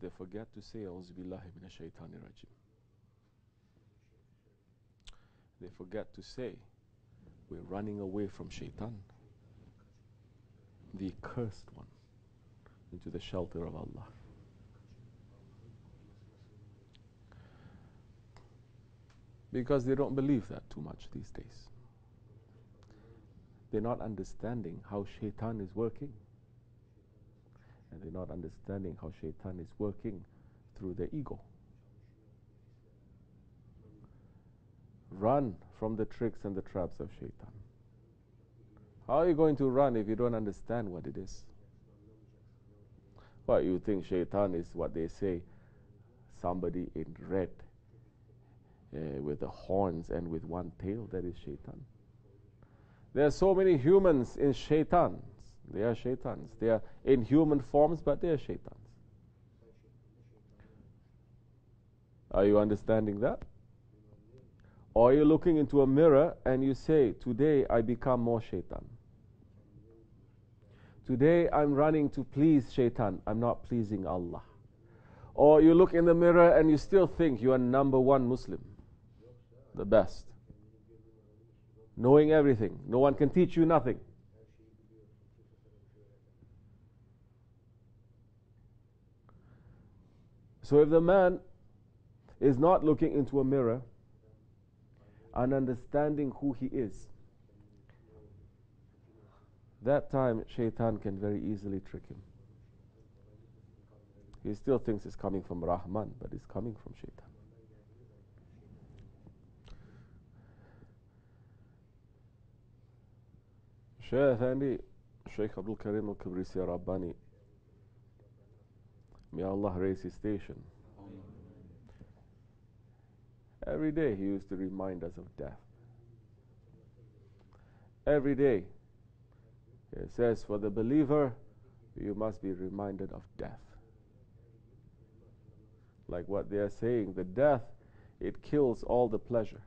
they forget to say, Auzu billahi minash shaitanir rajim. They forget to say, we're running away from shaitan, the cursed one, into the shelter of Allah. Because they don't believe that too much these days. They're not understanding how shaitan is working. And they're not understanding how shaitan is working through their ego. Run from the tricks and the traps of shaitan. How are you going to run if you don't understand what it is? What, you think shaitan is what they say, somebody in red with the horns and with one tail? That is shaitan. There are so many humans in shaitans. They are shaitans. They are in human forms, but they are shaitans. Are you understanding that? Or are you looking into a mirror and you say, today I become more shaitan. Today I'm running to please shaitan. I'm not pleasing Allah. Or you look in the mirror and you still think you are number one Muslim. The best. Knowing everything. No one can teach you nothing. So if the man is not looking into a mirror and understanding who he is, that time shaitan can very easily trick him. He still thinks it's coming from Rahman, but it's coming from shaitan. Shaykh Effendi, Sheykh Abdul Karim al-Kibrisi Rabbani, may Allah raise his station. Every day he used to remind us of death. Every day he says, for the believer, you must be reminded of death. Like what they are saying, the death, it kills all the pleasure.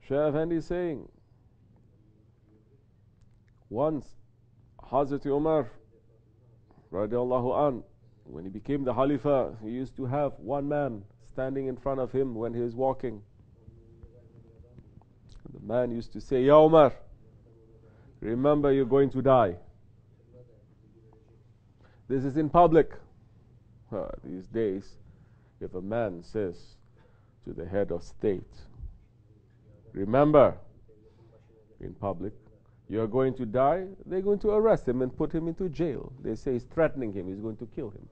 Shaykh Effendi is saying, once Hazretleri Umar radiallahu an, when he became the Khalifa, he used to have one man standing in front of him when he was walking. The man used to say, Ya Umar, remember you're going to die. This is in public. These days, if a man says to the head of state, remember, in public, you're going to die, they're going to arrest him and put him into jail. They say he's threatening him, he's going to kill him.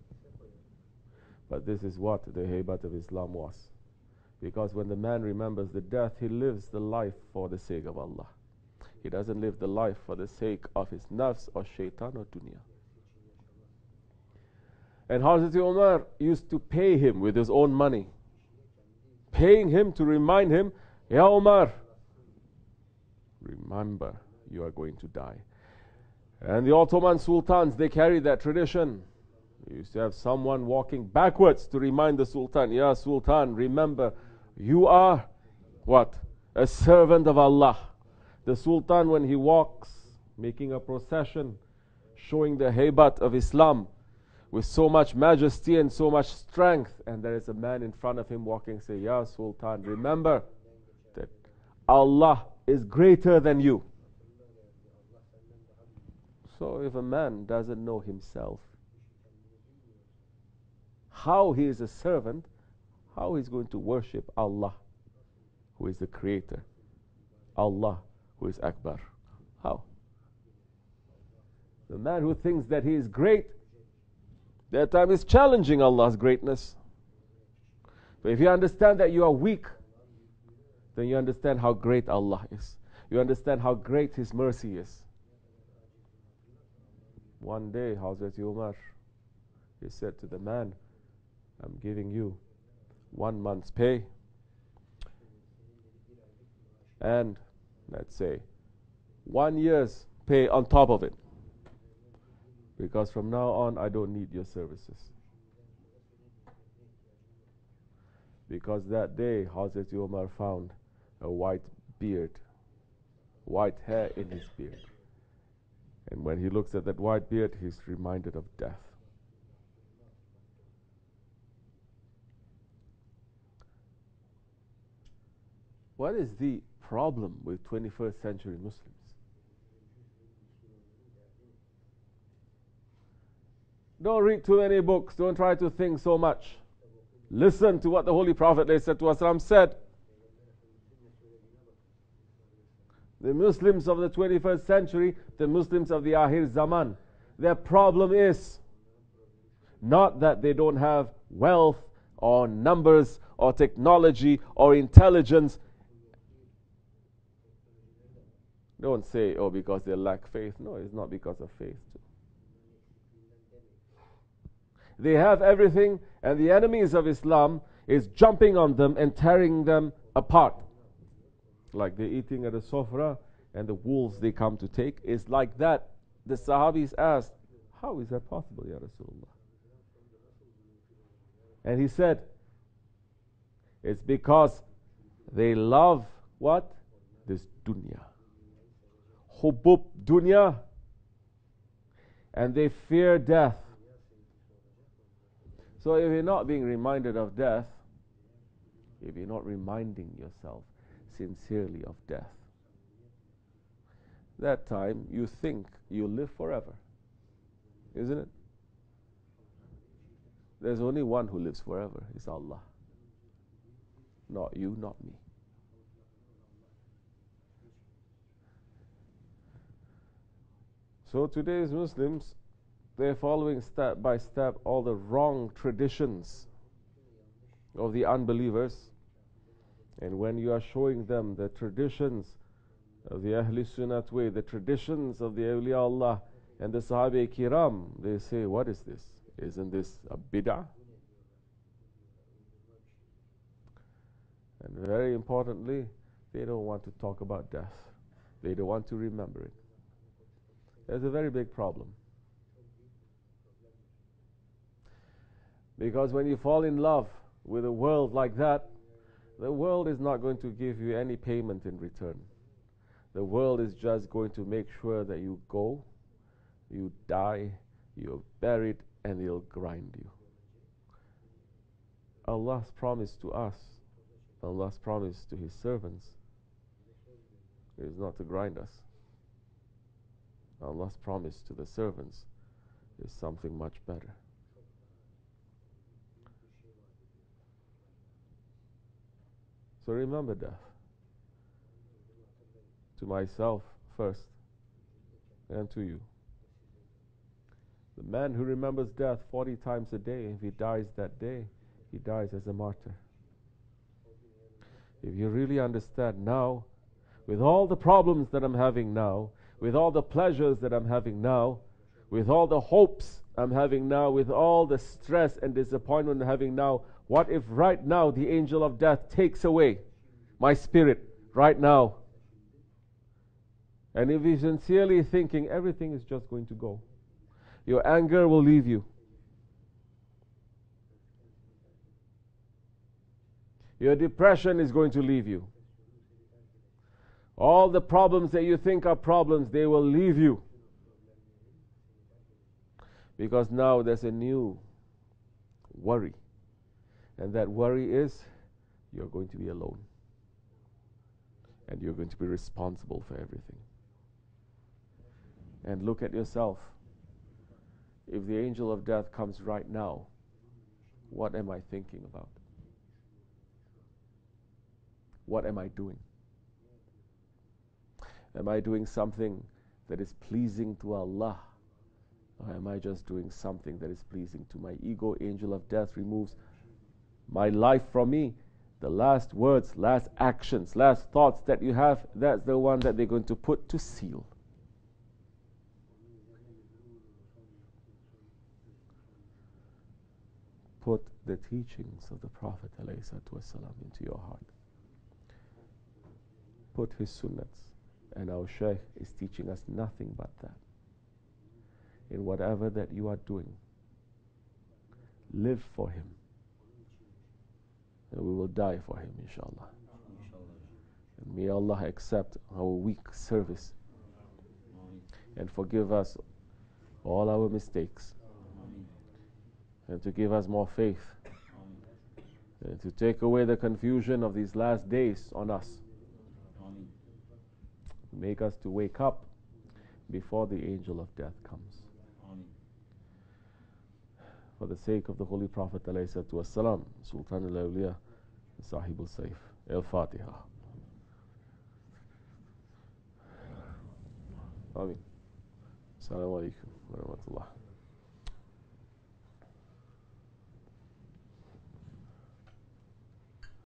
But this is what the Haybat of Islam was. Because when the man remembers the death, he lives the life for the sake of Allah. He doesn't live the life for the sake of his nafs or shaitan or dunya. And Hazretleri Umar used to pay him with his own money, paying him to remind him, Ya Umar, remember you are going to die. And the Ottoman sultans, they carried that tradition. You used to have someone walking backwards to remind the sultan, Ya Sultan, remember you are what? A servant of Allah. The sultan, when he walks, making a procession, showing the haybat of Islam with so much majesty and so much strength, and there is a man in front of him walking, say, Ya Sultan, remember that Allah is greater than you. So if a man doesn't know himself, how he is a servant, how he's going to worship Allah, who is the creator, Allah, who is Akbar? How? The man who thinks that he is great, that time is challenging Allah's greatness. But if you understand that you are weak, then you understand how great Allah is. You understand how great His mercy is. One day, Hazretleri Umar, he said to the man, I'm giving you 1 month's pay and let's say 1 year's pay on top of it, because from now on I don't need your services. Because that day Hazretleri Umar found a white beard, white hair in his beard. And when he looks at that white beard, he's reminded of death. What is the problem with 21st century Muslims? Don't read too many books. Don't try to think so much. Listen to what the Holy Prophet ﷺ said. The Muslims of the 21st century, the Muslims of the Akhir Zaman, their problem is not that they don't have wealth or numbers or technology or intelligence. Don't say, oh, because they lack faith. No, it's not because of faith. They have everything, and the enemies of Islam is jumping on them and tearing them apart. Like they're eating at a sofra, and the wolves they come to take. It's like that. The Sahabis asked, how is that possible, Ya Rasulullah? And he said, it's because they love what? This dunya. Hubub dunya. And they fear death. So if you're not being reminded of death, if you're not reminding yourself sincerely of death, that time you think you'll live forever. Isn't it? There's only one who lives forever. It's Allah. Not you, not me. So today's Muslims, they're following step by step all the wrong traditions of the unbelievers. And when you are showing them the traditions of the Ahl Sunnat way, the traditions of the Awliya Allah and the Sahaba Kiram, they say, what is this? Isn't this a bid'ah? And very importantly, they don't want to talk about death. They don't want to remember it. There's a very big problem. Because when you fall in love with a world like that, the world is not going to give you any payment in return. The world is just going to make sure that you go, you die, you're buried, and they'll grind you. Allah's promise to us, Allah's promise to His servants is not to grind us. Allah's promise to the servants is something much better. So remember death. To myself first, and to you. The man who remembers death 40 times a day, if he dies that day, he dies as a martyr. If you really understand now, with all the problems that I'm having now, with all the pleasures that I'm having now, with all the hopes I'm having now, with all the stress and disappointment I'm having now, what if right now the angel of death takes away my spirit right now? And if you're sincerely thinking everything is just going to go, your anger will leave you. Your depression is going to leave you. All the problems that you think are problems, they will leave you. Because now there's a new worry. And that worry is you're going to be alone. And you're going to be responsible for everything. And look at yourself. If the angel of death comes right now, what am I thinking about? What am I doing? Am I doing something that is pleasing to Allah? Or am I just doing something that is pleasing to my ego? Angel of death removes my life from me. The last words, last actions, last thoughts that you have, that's the one that they're going to put to seal. Put the teachings of the Prophet ﷺ into your heart. Put his sunnats. And our Sheykh is teaching us nothing but that. In whatever that you are doing, live for him. And we will die for him, inshallah. And may Allah accept our weak service. and forgive us all our mistakes, and to give us more faith, and to take away the confusion of these last days on us. Make us to wake up before the angel of death comes. For the sake of the Holy Prophet ﷺ, Sultan al-Awliya, Sahib al-Saif. Al-Fatiha. Ameen. Assalamu alaikum wa rahmatullah.